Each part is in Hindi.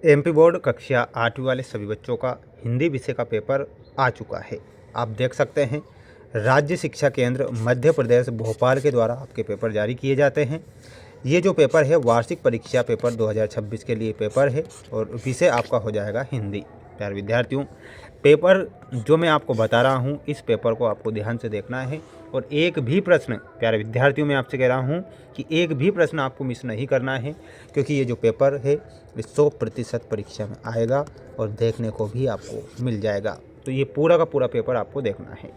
एमपी बोर्ड कक्षा 8वीं वाले सभी बच्चों का हिंदी विषय का पेपर आ चुका है। आप देख सकते हैं राज्य शिक्षा केंद्र मध्य प्रदेश भोपाल के द्वारा आपके पेपर जारी किए जाते हैं। ये जो पेपर है वार्षिक परीक्षा पेपर 2026 के लिए पेपर है और विषय आपका हो जाएगा हिंदी। प्यारे विद्यार्थियों, पेपर जो मैं आपको बता रहा हूँ इस पेपर को आपको ध्यान से देखना है और एक भी प्रश्न, प्यारे विद्यार्थियों मैं आपसे कह रहा हूँ कि एक भी प्रश्न आपको मिस नहीं करना है, क्योंकि ये जो पेपर है 100% परीक्षा में आएगा और देखने को भी आपको मिल जाएगा। तो ये पूरा का पूरा पेपर आपको देखना है।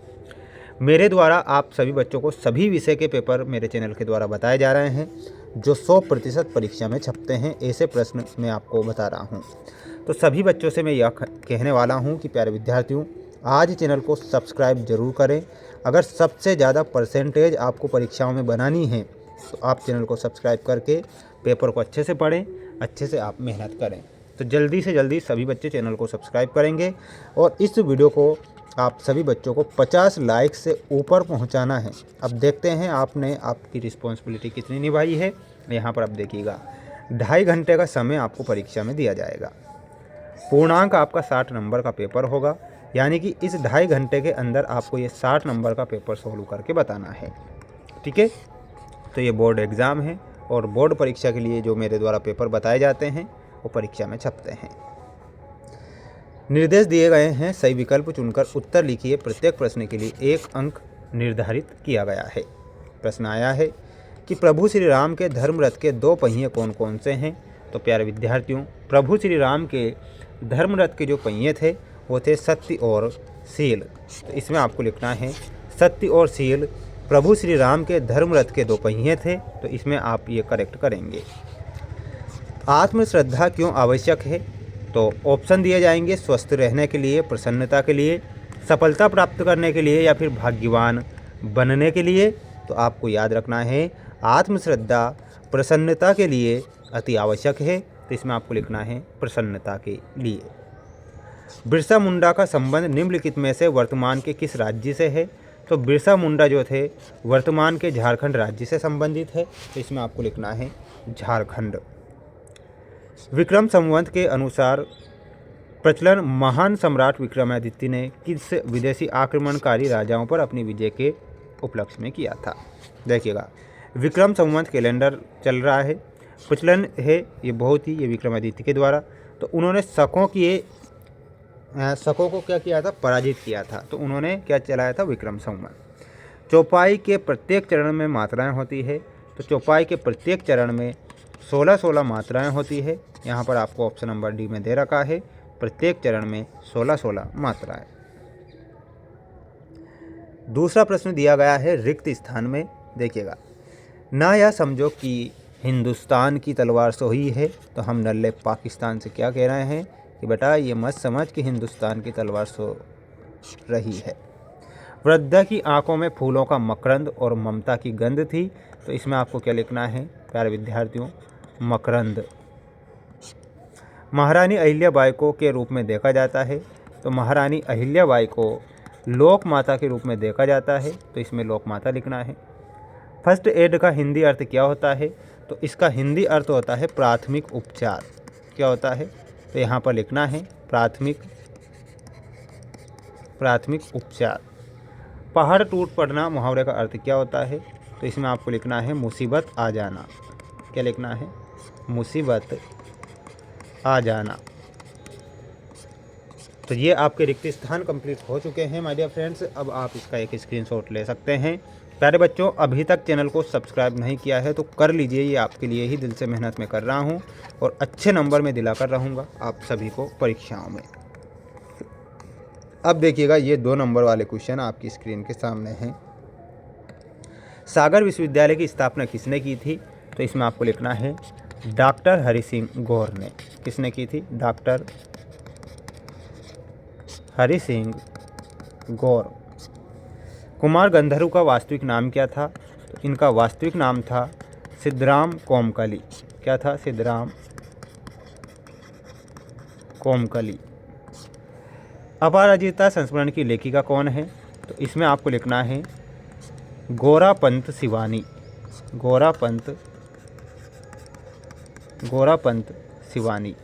मेरे द्वारा आप सभी बच्चों को सभी विषय के पेपर मेरे चैनल के द्वारा बताए जा रहे हैं जो 100% परीक्षा में छपते हैं। ऐसे प्रश्न मैं आपको बता रहा हूँ। तो सभी बच्चों से मैं यह कहने वाला हूँ कि प्यारे विद्यार्थियों, आज चैनल को सब्सक्राइब जरूर करें। अगर सबसे ज़्यादा परसेंटेज आपको परीक्षाओं में बनानी है तो आप चैनल को सब्सक्राइब करके पेपर को अच्छे से पढ़ें, अच्छे से आप मेहनत करें। तो जल्दी से जल्दी सभी बच्चे चैनल को सब्सक्राइब करेंगे और इस वीडियो को आप सभी बच्चों को 50 लाइक से ऊपर पहुंचाना है। अब देखते हैं आपने आपकी रिस्पॉन्सिबिलिटी कितनी निभाई है। यहाँ पर आप देखिएगा 2.5 घंटे का समय आपको परीक्षा में दिया जाएगा। पूर्णांक आपका 60 नंबर का पेपर होगा, यानी कि इस 2.5 घंटे के अंदर आपको ये 60 नंबर का पेपर सॉल्व करके बताना है। ठीक है, तो ये बोर्ड एग्ज़ाम है और बोर्ड परीक्षा के लिए जो मेरे द्वारा पेपर बताए जाते हैं वो परीक्षा में छपते हैं। निर्देश दिए गए हैं, सही विकल्प चुनकर उत्तर लिखिए। प्रत्येक प्रश्न के लिए 1 अंक निर्धारित किया गया है। प्रश्न आया है कि प्रभु श्री राम के धर्म रथ के 2 पहिए कौन कौन से हैं। तो प्यारे विद्यार्थियों, प्रभु श्री राम के धर्म रथ के जो पहिए थे वो थे सत्य और शील। तो इसमें आपको लिखना है सत्य और शील प्रभु श्री राम के धर्म रथ के 2 पहिए थे। तो इसमें आप ये करेक्ट करेंगे। आत्मश्रद्धा क्यों आवश्यक है। तो ऑप्शन दिए जाएंगे स्वस्थ रहने के लिए, प्रसन्नता के लिए, सफलता प्राप्त करने के लिए या फिर भाग्यवान बनने के लिए। तो आपको याद रखना है आत्मश्रद्धा प्रसन्नता के लिए अति आवश्यक है। तो इसमें आपको लिखना है प्रसन्नता के लिए। बिरसा मुंडा का संबंध निम्नलिखित में से वर्तमान के किस राज्य से है। तो बिरसा मुंडा जो थे वर्तमान के झारखंड राज्य से संबंधित है। तो इसमें आपको लिखना है झारखंड। विक्रम संवत के अनुसार प्रचलन महान सम्राट विक्रमादित्य ने किस विदेशी आक्रमणकारी राजाओं पर अपनी विजय के उपलक्ष्य में किया था। देखिएगा विक्रम संवत कैलेंडर चल रहा है, प्रचलन है ये बहुत ही, ये विक्रमादित्य के द्वारा। तो उन्होंने शकों को क्या किया था, पराजित किया था। तो उन्होंने क्या चलाया था, विक्रम संवत। चौपाई के प्रत्येक चरण में मात्राएं होती है। तो चौपाई के प्रत्येक चरण में 16-16 मात्राएं होती है। यहाँ पर आपको ऑप्शन नंबर डी में दे रखा है, प्रत्येक चरण में 16-16 मात्राएं। दूसरा प्रश्न दिया गया है रिक्त स्थान में। देखिएगा ना यह समझो कि हिंदुस्तान की तलवार सोही है। तो हम नल्ले पाकिस्तान से क्या कह रहे हैं कि बेटा ये मत समझ कि हिंदुस्तान की तलवार सो रही है। वृद्धा की आंखों में फूलों का मकरंद और ममता की गंध थी। तो इसमें आपको क्या लिखना है प्यारे विद्यार्थियों, मकरंद। महारानी अहिल्याबाई को के रूप में देखा जाता है। तो महारानी अहिल्याबाई को लोक माता के रूप में देखा जाता है। तो इसमें लोक माता लिखना है। फर्स्ट एड का हिंदी अर्थ क्या होता है। तो इसका हिंदी अर्थ होता है प्राथमिक उपचार। क्या होता है, तो यहाँ पर लिखना है प्राथमिक उपचार। पहाड़ टूट पड़ना मुहावरे का अर्थ क्या होता है। तो इसमें आपको लिखना है मुसीबत आ जाना। क्या लिखना है, मुसीबत आ जाना। तो ये आपके रिक्त स्थान कंप्लीट हो चुके हैं माय डियर फ्रेंड्स। अब आप इसका एक स्क्रीनशॉट ले सकते हैं। प्यारे बच्चों, अभी तक चैनल को सब्सक्राइब नहीं किया है तो कर लीजिए, ये आपके लिए ही दिल से मेहनत में कर रहा हूँ और अच्छे नंबर में दिलाकर रहूँगा आप सभी को परीक्षाओं में। अब देखिएगा ये 2 नंबर वाले क्वेश्चन आपकी स्क्रीन के सामने हैं। सागर विश्वविद्यालय की स्थापना किसने की थी। तो इसमें आपको लिखना है डॉक्टर हरि सिंह गौर ने। किसने की थी, डॉक्टर हरि सिंह गौर। कुमार गंधर्व का वास्तविक नाम क्या था। तो इनका वास्तविक नाम था सिद्धराम कोमकली। क्या था, सिद्धराम कोमकली। अपराजिता संस्मरण की लेखिका कौन है। तो इसमें आपको लिखना है गोरापंत शिवानी। गोरापंत शिवानी।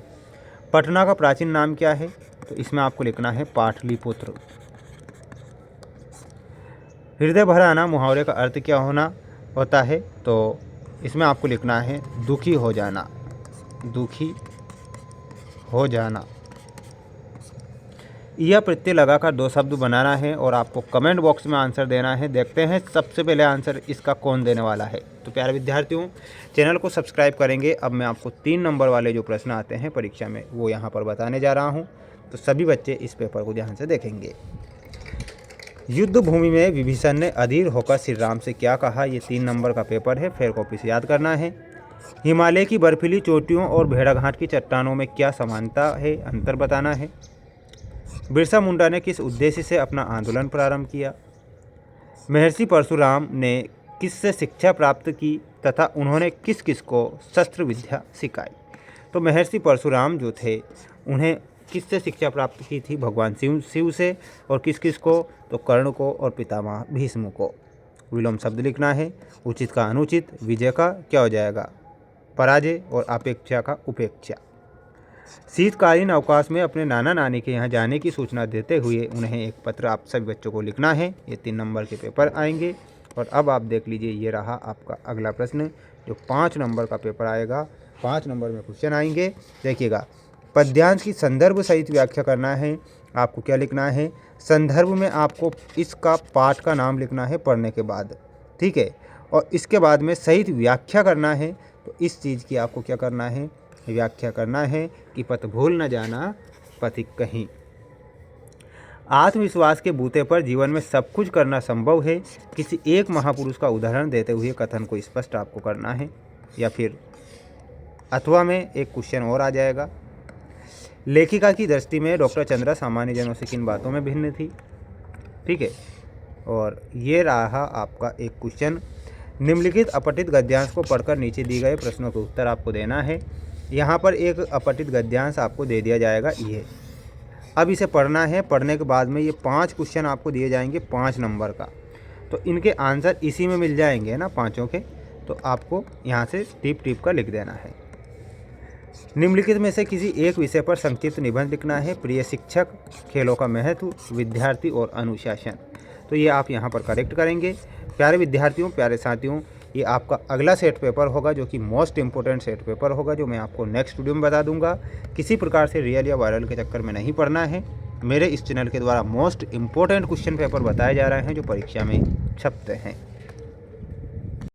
पटना का प्राचीन नाम क्या है? तो इसमें आपको लिखना है पाटलिपुत्र। हृदय भर आना मुहावरे का अर्थ क्या होता है? तो इसमें आपको लिखना है दुखी हो जाना, दुखी हो जाना। यह प्रत्यय लगाकर 2 शब्द बनाना है और आपको कमेंट बॉक्स में आंसर देना है। देखते हैं सबसे पहले आंसर इसका कौन देने वाला है। तो प्यारे विद्यार्थियों, चैनल को सब्सक्राइब करेंगे। अब मैं आपको 3 नंबर वाले जो प्रश्न आते हैं परीक्षा में वो यहाँ पर बताने जा रहा हूँ, तो सभी बच्चे इस पेपर को ध्यान से देखेंगे। युद्ध भूमि में विभीषण ने अधीर होकर श्री राम से क्या कहा? ये 3 नंबर का पेपर है, फेर कॉपी से याद करना है। हिमालय की बर्फीली चोटियों और भेड़ाघाट की चट्टानों में क्या समानता है? अंतर बताना है। बिरसा मुंडा ने किस उद्देश्य से अपना आंदोलन प्रारंभ किया? महर्षि परशुराम ने किससे शिक्षा प्राप्त की तथा उन्होंने किस किस को शस्त्र विद्या सिखाई? तो महर्षि परशुराम जो थे उन्हें किससे शिक्षा प्राप्त की थी? भगवान शिव से। और किस किस को? तो कर्ण को और पितामह भीष्म को। विलोम शब्द लिखना है। उचित का अनुचित, विजय का क्या हो जाएगा? पराजय, और अपेक्षा का उपेक्षा। शीतकालीन अवकाश में अपने नाना नानी के यहाँ जाने की सूचना देते हुए उन्हें एक पत्र आप सभी बच्चों को लिखना है। ये 3 नंबर के पेपर आएंगे। और अब आप देख लीजिए, ये रहा आपका अगला प्रश्न जो 5 नंबर का पेपर आएगा। 5 नंबर में क्वेश्चन आएंगे, देखिएगा। पद्यांश की संदर्भ सहित व्याख्या करना है। आपको क्या लिखना है? संदर्भ में आपको इसका पाठ का नाम लिखना है पढ़ने के बाद, ठीक है। और इसके बाद में सहित व्याख्या करना है। तो इस चीज़ की आपको क्या करना है? व्याख्या करना है कि पथ भूल न जाना पथिक कहीं। आत्मविश्वास के बूते पर जीवन में सब कुछ करना संभव है। किसी एक महापुरुष का उदाहरण देते हुए कथन को स्पष्ट आपको करना है। या फिर अथवा में एक क्वेश्चन और आ जाएगा। लेखिका की दृष्टि में डॉक्टर चंद्रा सामान्य जनों से किन बातों में भिन्न थी? ठीक है। और ये रहा आपका एक क्वेश्चन। निम्नलिखित अपठित गद्यांश को पढ़कर नीचे दिए गए प्रश्नों के उत्तर आपको देना है। यहाँ पर एक अपठित गद्यांश आपको दे दिया जाएगा ये। अब इसे पढ़ना है। पढ़ने के बाद में ये 5 क्वेश्चन आपको दिए जाएंगे 5 नंबर का। तो इनके आंसर इसी में मिल जाएंगे ना, 5 के। तो आपको यहाँ से टिप कर लिख देना है। निम्नलिखित में से किसी एक विषय पर संक्षिप्त निबंध लिखना है। प्रिय शिक्षक, खेलों का महत्व, विद्यार्थी और अनुशासन। तो ये आप यहाँ पर करेक्ट करेंगे। प्यारे विद्यार्थियों, प्यारे साथियों, ये आपका अगला सेट पेपर होगा जो कि मोस्ट इंपॉर्टेंट सेट पेपर होगा, जो मैं आपको नेक्स्ट वीडियो में बता दूंगा। किसी प्रकार से रियल या वायरल के चक्कर में नहीं पढ़ना है। मेरे इस चैनल के द्वारा मोस्ट इंपॉर्टेंट क्वेश्चन पेपर बताए जा रहे हैं जो परीक्षा में छपते हैं।